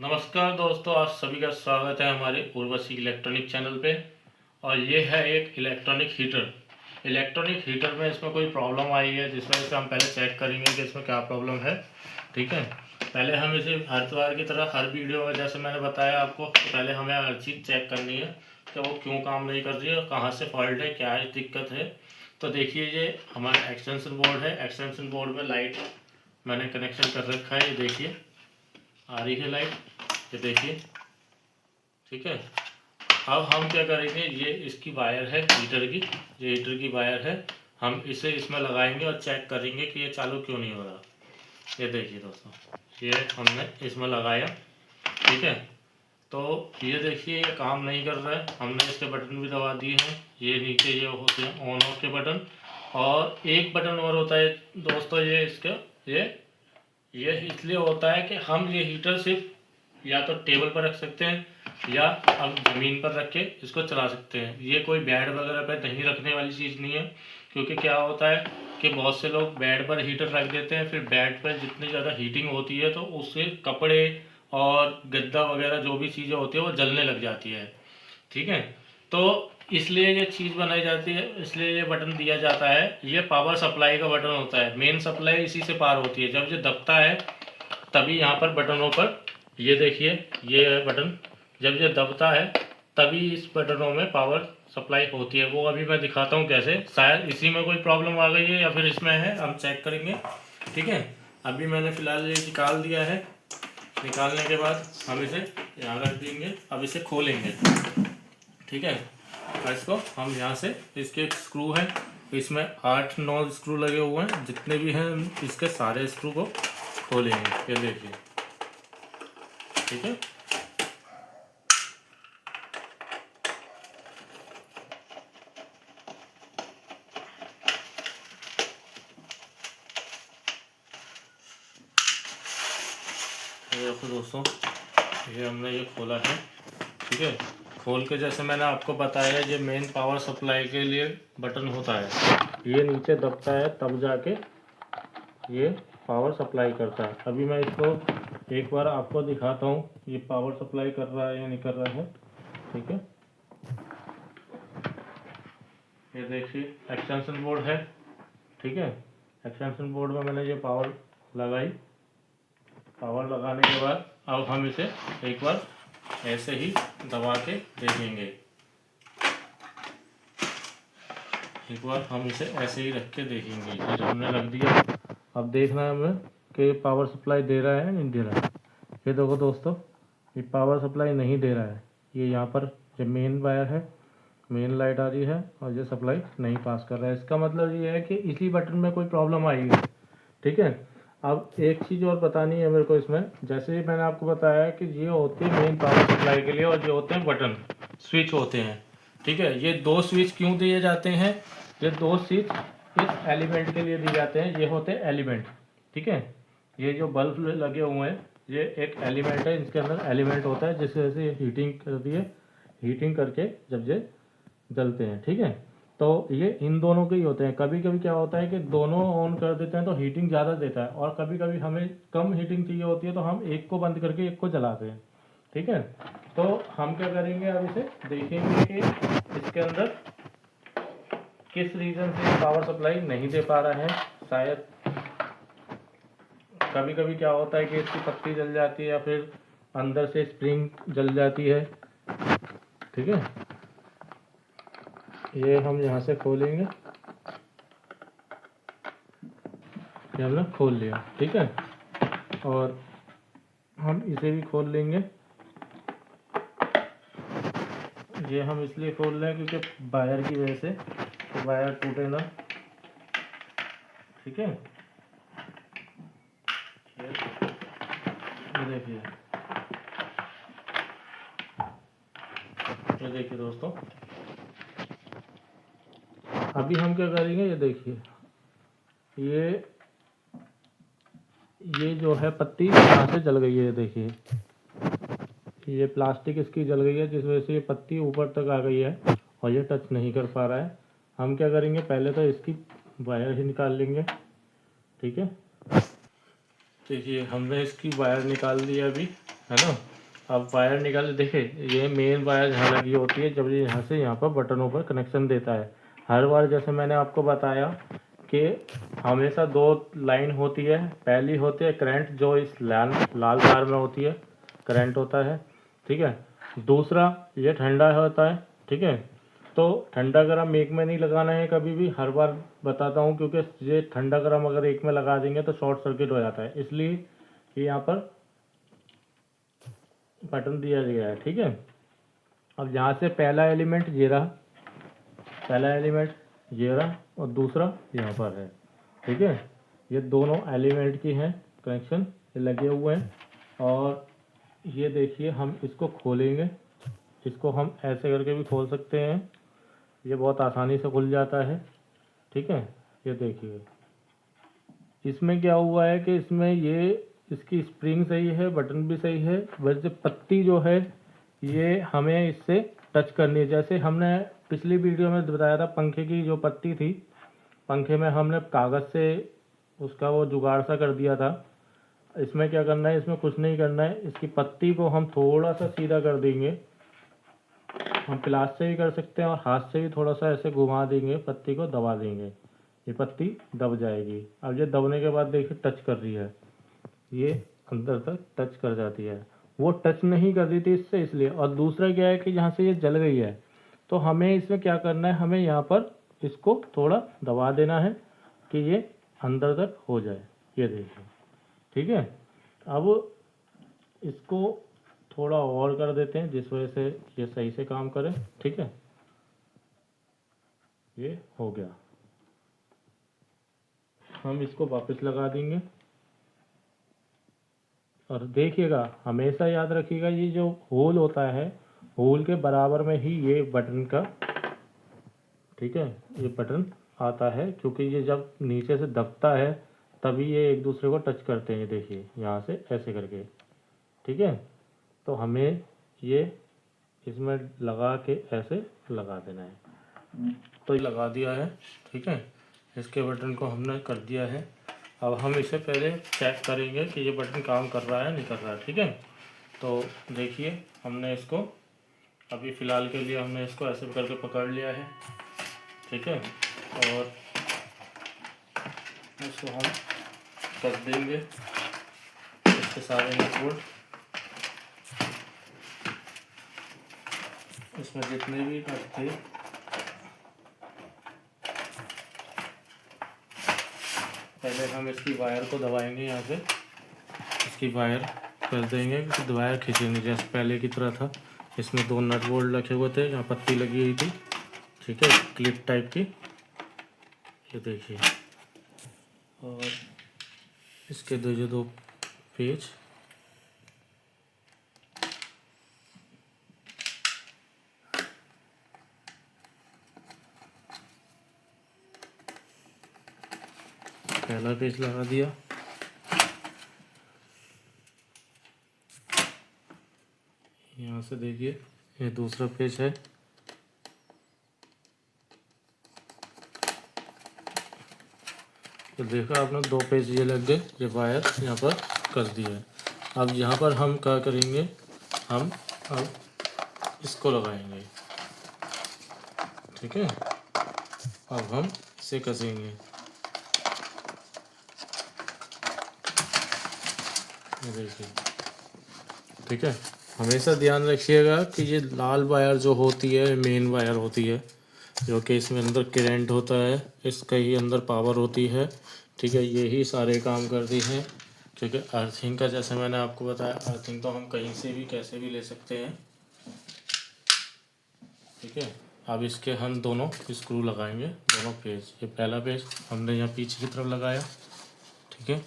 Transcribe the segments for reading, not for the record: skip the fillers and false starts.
नमस्कार दोस्तों, आप सभी का स्वागत है हमारे उर्वशी इलेक्ट्रॉनिक चैनल पे। और ये है एक इलेक्ट्रॉनिक हीटर। इलेक्ट्रॉनिक हीटर में इसमें कोई प्रॉब्लम आई है, जिस वजह से हम पहले चेक करेंगे कि इसमें क्या प्रॉब्लम है। ठीक है, पहले हम इसे हर बार की तरह हर वीडियो में जैसे मैंने बताया आपको, पहले हमें हर चीज़ चेक करनी है कि वो क्यों काम नहीं कर रही है, कहाँ से फॉल्ट है, क्या दिक्कत है। तो देखिए, ये हमारा एक्सटेंशन बोर्ड है। एक्सटेंशन बोर्ड में लाइट मैंने कनेक्शन कर रखा है, ये देखिए आ रही है लाइट, ये देखिए। ठीक है, अब हम क्या करेंगे, ये इसकी वायर है हीटर की, ये हीटर की वायर है। हम इसे इसमें लगाएंगे और चेक करेंगे कि ये चालू क्यों नहीं हो रहा। ये देखिए दोस्तों, ये हमने इसमें लगाया। ठीक है, तो ये देखिए ये काम नहीं कर रहा है। हमने इसके बटन भी दबा दिए हैं, ये नीचे ये होते हैं ऑन ऑफ के बटन। और एक बटन और होता है दोस्तों, ये इसका ये इसलिए होता है कि हम ये हीटर सिर्फ या तो टेबल पर रख सकते हैं या हम ज़मीन पर रख के इसको चला सकते हैं। ये कोई बेड वगैरह पर नहीं रखने वाली चीज़ नहीं है, क्योंकि क्या होता है कि बहुत से लोग बेड पर हीटर रख देते हैं, फिर बेड पर जितनी ज़्यादा हीटिंग होती है तो उससे कपड़े और गद्दा वगैरह जो भी चीज़ें होती है वो जलने लग जाती है। ठीक है, तो इसलिए ये चीज़ बनाई जाती है, इसलिए ये बटन दिया जाता है। ये पावर सप्लाई का बटन होता है, मेन सप्लाई इसी से पार होती है। जब ये दबता है तभी यहाँ पर बटनों पर, ये देखिए ये है बटन, जब ये दबता है तभी इस बटनों में पावर सप्लाई होती है। वो अभी मैं दिखाता हूँ कैसे, शायद इसी में कोई प्रॉब्लम आ गई है या फिर इसमें है, हम चेक करेंगे। ठीक है, अभी मैंने फ़िलहाल ये निकाल दिया है। निकालने के बाद हम इसे यहाँ रख देंगे, अब इसे खोलेंगे। ठीक है, और इसको हम यहाँ से, इसके स्क्रू हैं, इसमें 8-9 स्क्रू लगे हुए हैं, जितने भी हैं इसके सारे स्क्रू को खोलेंगे। ये देखिए, ठीक है। ये देखो दोस्तों, ये हमने ये खोला है। ठीक है, खोल के जैसे मैंने आपको बताया, ये मेन पावर सप्लाई के लिए बटन होता है। ये नीचे दबता है तब जाके ये पावर सप्लाई करता है। अभी मैं इसको एक बार आपको दिखाता हूँ, ये पावर सप्लाई कर रहा है या नहीं कर रहा है। ठीक है, ये देखिए एक्सटेंशन बोर्ड है। ठीक है, एक्सटेंशन बोर्ड में मैंने ये पावर लगाई। पावर लगाने के बाद अब हम इसे एक बार ऐसे ही दबा के देखेंगे। एक बार हम इसे ऐसे ही रख के देखेंगे, ये हमने रख दिया। अब देखना है हमें कि पावर सप्लाई दे रहा है नहीं दे रहा है। ये देखो दोस्तों, ये पावर सप्लाई नहीं दे रहा है। ये यहाँ पर जो मेन वायर है, मेन लाइट आ रही है और ये सप्लाई नहीं पास कर रहा है। इसका मतलब ये है कि इसी बटन में कोई प्रॉब्लम आई है। ठीक है, अब एक चीज़ और बतानी है मेरे को इसमें, जैसे ही मैंने आपको बताया कि ये होते हैं मेन पावर सप्लाई के लिए और ये होते हैं बटन, स्विच होते हैं। ठीक है, ये दो स्विच क्यों दिए जाते हैं, ये दो स्विच इस एलिमेंट के लिए दिए जाते हैं, ये होते हैं एलिमेंट। ठीक है, ये जो बल्ब लगे हुए हैं ये एक एलिमेंट है, इसके अंदर एलिमेंट होता है जिसकी वजह से ये हीटिंग करती है। हीटिंग करके जब ये जलते हैं, ठीक है, तो ये इन दोनों के ही होते हैं। कभी कभी क्या होता है कि दोनों ऑन कर देते हैं तो हीटिंग ज़्यादा देता है, और कभी कभी हमें कम हीटिंग चाहिए होती है तो हम एक को बंद करके एक को जलाते हैं। ठीक है, तो हम क्या करेंगे, अब इसे देखेंगे कि इसके अंदर किस रीज़न से पावर सप्लाई नहीं दे पा रहा है। शायद कभी कभी क्या होता है कि इसकी पत्ती जल जाती है या फिर अंदर से स्प्रिंग जल जाती है। ठीक है, ये हम यहाँ से खोलेंगे, ये हमने खोल लिया। ठीक है, और हम इसे भी खोल लेंगे। ये हम इसलिए खोल रहे हैं क्योंकि वायर की वजह से, तो वायर टूटे ना। ठीक है, ये देखिए दोस्तों, अभी हम क्या करेंगे, ये देखिए ये जो है पत्ती यहाँ से जल गई है। ये देखिए, ये प्लास्टिक इसकी जल गई है, जिस वजह से ये पत्ती ऊपर तक आ गई है और ये टच नहीं कर पा रहा है। हम क्या करेंगे, पहले तो इसकी वायर ही निकाल लेंगे। ठीक है, देखिए हमने इसकी वायर निकाल दी है अभी। है ना। अब वायर निकाल, देखिए ये मेन वायर जहाँ लगी होती है, जब ये यहाँ से यहाँ पर बटनों पर कनेक्शन देता है हर बार, जैसे मैंने आपको बताया कि हमेशा दो लाइन होती है। पहली होती है करंट, जो इस लाल लाल तार में होती है, करंट होता है, ठीक है। दूसरा ये ठंडा होता है, ठीक है। तो ठंडा गर्म एक में नहीं लगाना है कभी भी, हर बार बताता हूँ, क्योंकि ये ठंडा गर्म अगर एक में लगा देंगे तो शॉर्ट सर्किट हो जाता है, इसलिए कि यहाँ पर बटन दिया गया है, ठीक है। अब यहाँ से पहला एलिमेंट ये रहा, पहला एलिमेंट ये रहा, और दूसरा यहाँ पर है, ठीक है। ये दोनों एलिमेंट की हैं कनेक्शन, ये लगे हुए हैं। और ये देखिए हम इसको खोलेंगे, इसको हम ऐसे करके भी खोल सकते हैं, ये बहुत आसानी से खुल जाता है, ठीक है। ये देखिए इसमें क्या हुआ है कि इसमें ये इसकी स्प्रिंग सही है, बटन भी सही है, वैसे पत्ती जो है ये हमें इससे टच करनी है। जैसे हमने पिछली वीडियो में बताया था, पंखे की जो पत्ती थी, पंखे में हमने कागज़ से उसका वो जुगाड़ सा कर दिया था। इसमें क्या करना है, इसमें कुछ नहीं करना है, इसकी पत्ती को हम थोड़ा सा सीधा कर देंगे। हम प्लास से भी कर सकते हैं और हाथ से भी थोड़ा सा ऐसे घुमा देंगे, पत्ती को दबा देंगे, ये पत्ती दब जाएगी। अब ये दबने के बाद देखिए टच कर रही है, ये अंदर तक टच कर जाती है, वो टच नहीं कर रही थी इससे, इसलिए। और दूसरा क्या है कि यहाँ से ये जल गई है, तो हमें इसमें क्या करना है, हमें यहाँ पर इसको थोड़ा दबा देना है कि ये अंदर तक हो जाए, ये देखिए, ठीक है। अब इसको थोड़ा और कर देते हैं, जिस वजह से ये सही से काम करे, ठीक है। ये हो गया, हम इसको वापस लगा देंगे। और देखिएगा, हमेशा याद रखिएगा, ये जो होल होता है, होल के बराबर में ही ये बटन का, ठीक है, ये बटन आता है, क्योंकि ये जब नीचे से दबता है तभी ये एक दूसरे को टच करते हैं, देखिए यहाँ से ऐसे करके, ठीक है। तो हमें ये इसमें लगा के ऐसे लगा देना है, तो ये लगा दिया है, ठीक है। इसके बटन को हमने कर दिया है। अब हम इसे पहले चेक करेंगे कि ये बटन काम कर रहा है नहीं कर रहा है, ठीक है। तो देखिए हमने इसको अभी फ़िलहाल के लिए हमने इसको ऐसे करके पकड़ लिया है, ठीक है। और इसको हम कर देंगे इसके सारे नट बोल्ट, इसमें जितने भी नट थे पहले हम इसकी वायर को दबाएंगे, यहाँ से इसकी वायर कर देंगे, क्योंकि वायर खींचेंगे जैसे पहले की तरह था। इसमें दो नट बोल्ट रखे हुए थे, यहाँ पत्ती लगी हुई थी, ठीक है, क्लिप टाइप की, ये देखिए। और इसके दो पेज, पहला पेज लगा दिया, यहाँ से देखिए ये दूसरा पेज है, तो देखा आपने दो पेज ये लग गए, ये वायर यहाँ पर कर दिया है। अब यहाँ पर हम क्या करेंगे, हम अब इसको लगाएंगे, ठीक है। अब हम इसे कसेंगे, ये देखिए, ठीक है। हमेशा ध्यान रखिएगा कि ये लाल वायर जो होती है मेन वायर होती है, जो कि इसमें अंदर करंट होता है, इसका ही अंदर पावर होती है, ठीक है। यही सारे काम करती हैं, क्योंकि अर्थिंग का जैसे मैंने आपको बताया, अर्थिंग तो हम कहीं से भी कैसे भी ले सकते हैं, ठीक है। अब इसके हम दोनों स्क्रू लगाएंगे, दोनों पेज। ये पहला पेज हमने यहाँ पीछे की तरफ लगाया, ठीक है।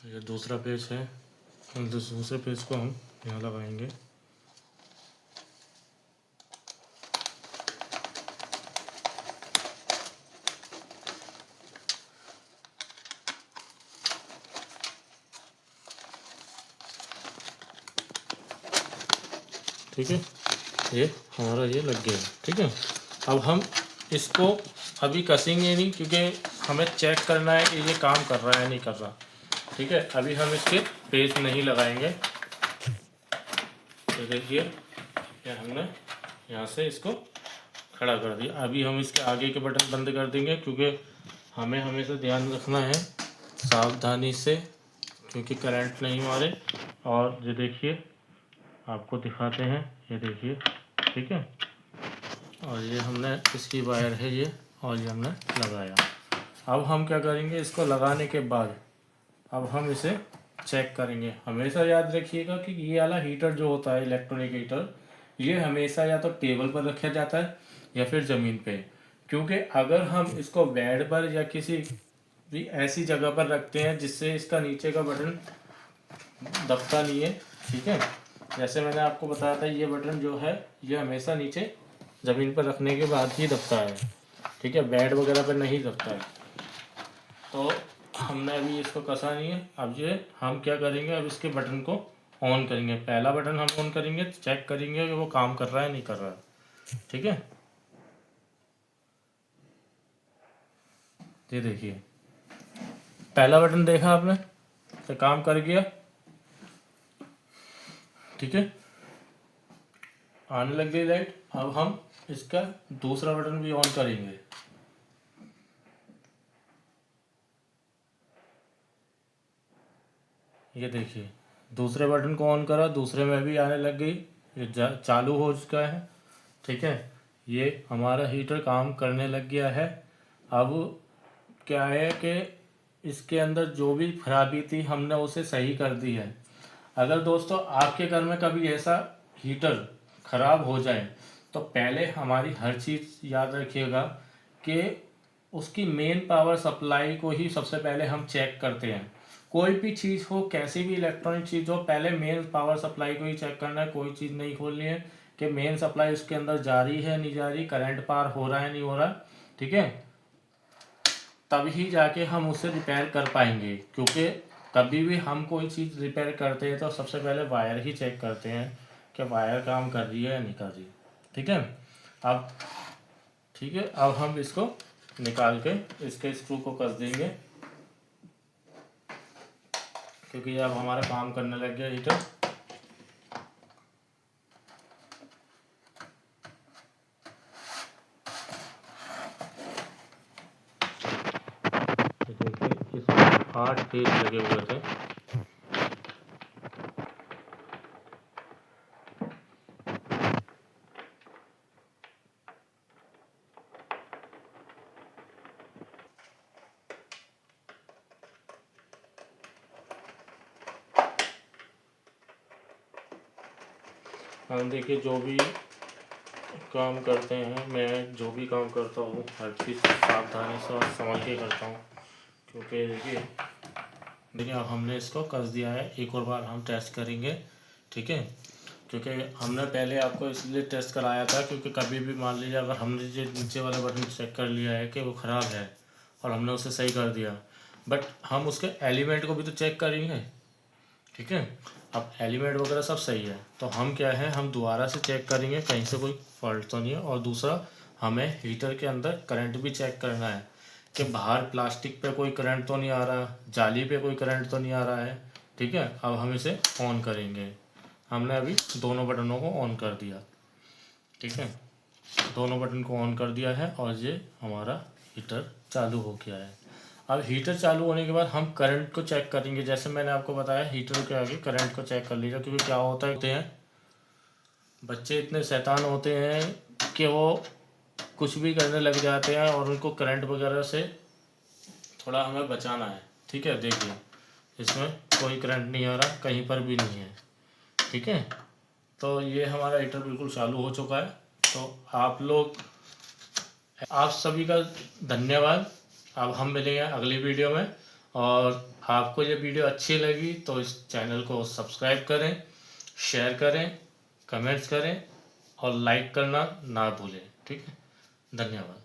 ये दूसरा पेज है, दूसरे पेज को हम यहाँ लगाएंगे, ठीक है, ये हमारा ये लग गया। ठीक है, अब हम इसको अभी कसेंगे नहीं, क्योंकि हमें चेक करना है कि ये काम कर रहा है नहीं कर रहा। ठीक है, अभी हम इसके पेच नहीं लगाएंगे। तो देखिए ये हमने यहाँ से इसको खड़ा कर दिया। अभी हम इसके आगे के बटन बंद कर देंगे, क्योंकि हमें हमेशा ध्यान रखना है सावधानी से, क्योंकि करंट नहीं मारे। और ये देखिए आपको दिखाते हैं, ये देखिए। ठीक है, और ये हमने इसकी वायर है ये, और ये हमने लगाया। अब हम क्या करेंगे, इसको लगाने के बाद अब हम इसे चेक करेंगे। हमेशा याद रखिएगा कि ये वाला हीटर जो होता है, इलेक्ट्रॉनिक हीटर, ये हमेशा या तो टेबल पर रखा जाता है या फिर ज़मीन पे। क्योंकि अगर हम इसको बेड पर या किसी भी ऐसी जगह पर रखते हैं जिससे इसका नीचे का बटन दबता नहीं है। ठीक है, जैसे मैंने आपको बताया था, ये बटन जो है ये हमेशा नीचे ज़मीन पर रखने के बाद ही दबता है। ठीक है, बेड वगैरह पर नहीं दबता है। तो हमने अभी इसको कसा नहीं है। अब ये हम क्या करेंगे, अब इसके बटन को ऑन करेंगे। पहला बटन हम ऑन करेंगे, चेक करेंगे कि वो काम कर रहा है नहीं कर रहा है। ठीक है, ये देखिए पहला बटन देखा आपने, तो काम कर गया। ठीक है, आने लग गई लाइट। अब हम इसका दूसरा बटन भी ऑन करेंगे। ये देखिए दूसरे बटन को ऑन करा, दूसरे में भी आने लग गई, ये चालू हो चुका है। ठीक है, ये हमारा हीटर काम करने लग गया है। अब क्या है कि इसके अंदर जो भी खराबी थी हमने उसे सही कर दी है। अगर दोस्तों आपके घर में कभी ऐसा हीटर ख़राब हो जाए, तो पहले हमारी हर चीज़ याद रखिएगा कि उसकी मेन पावर सप्लाई को ही सबसे पहले हम चेक करते हैं। कोई भी चीज़ हो, कैसी भी इलेक्ट्रॉनिक चीज़ हो, पहले मेन पावर सप्लाई को ही चेक करना है। कोई चीज़ नहीं खोलनी है कि मेन सप्लाई उसके अंदर जा रही है नहीं जा रही, करंट पार हो रहा है नहीं हो रहा। ठीक है, तभी जाके हम उसे रिपेयर कर पाएंगे। क्योंकि कभी भी हम कोई चीज़ रिपेयर करते हैं तो सबसे पहले वायर ही चेक करते हैं कि वायर काम कर रही है या नहीं कर रही। ठीक है, अब ठीक है, अब हम इसको निकाल के इसके स्क्रू को कस देंगे, क्योंकि अब हमारा काम करने लग गया हीटर। देखिए इसमें 8 पेच लगे हुए थे। हम देखिए जो भी काम करते हैं, मैं जो भी काम करता हूँ हर चीज़ सावधानी से और संभल के करता हूँ। क्योंकि देखिए अब हमने इसको कस दिया है, एक और बार हम टेस्ट करेंगे। ठीक है, क्योंकि हमने पहले आपको इसलिए टेस्ट कराया था क्योंकि कभी भी मान लीजिए अगर हमने जो नीचे वाला बटन चेक कर लिया है कि वो ख़राब है और हमने उसे सही कर दिया, बट हम उसके एलिमेंट को भी तो चेक करेंगे। ठीक है, अब एलिमेंट वगैरह सब सही है, तो हम क्या है, हम दोबारा से चेक करेंगे कहीं से कोई फॉल्ट तो नहीं है। और दूसरा, हमें हीटर के अंदर करंट भी चेक करना है कि बाहर प्लास्टिक पे कोई करंट तो नहीं आ रहा, जाली पे कोई करंट तो नहीं आ रहा है। ठीक है, अब हम इसे ऑन करेंगे। हमने अभी दोनों बटनों को ऑन कर दिया। ठीक है, दोनों बटन को ऑन कर दिया है और ये हमारा हीटर चालू हो गया है। अब हीटर चालू होने के बाद हम करंट को चेक करेंगे। जैसे मैंने आपको बताया, हीटर के आगे करंट को चेक कर लीजिए, क्योंकि क्या होता है बच्चे इतने शैतान होते हैं कि वो कुछ भी करने लग जाते हैं और उनको करंट वगैरह से थोड़ा हमें बचाना है। ठीक है, देखिए इसमें कोई करंट नहीं आ रहा, कहीं पर भी नहीं है। ठीक है, तो ये हमारा हीटर बिल्कुल चालू हो चुका है। तो आप सभी का धन्यवाद। अब हम मिलेंगे अगली वीडियो में, और आपको ये वीडियो अच्छी लगी तो इस चैनल को सब्सक्राइब करें, शेयर करें, कमेंट्स करें और लाइक करना ना भूलें। ठीक है, धन्यवाद।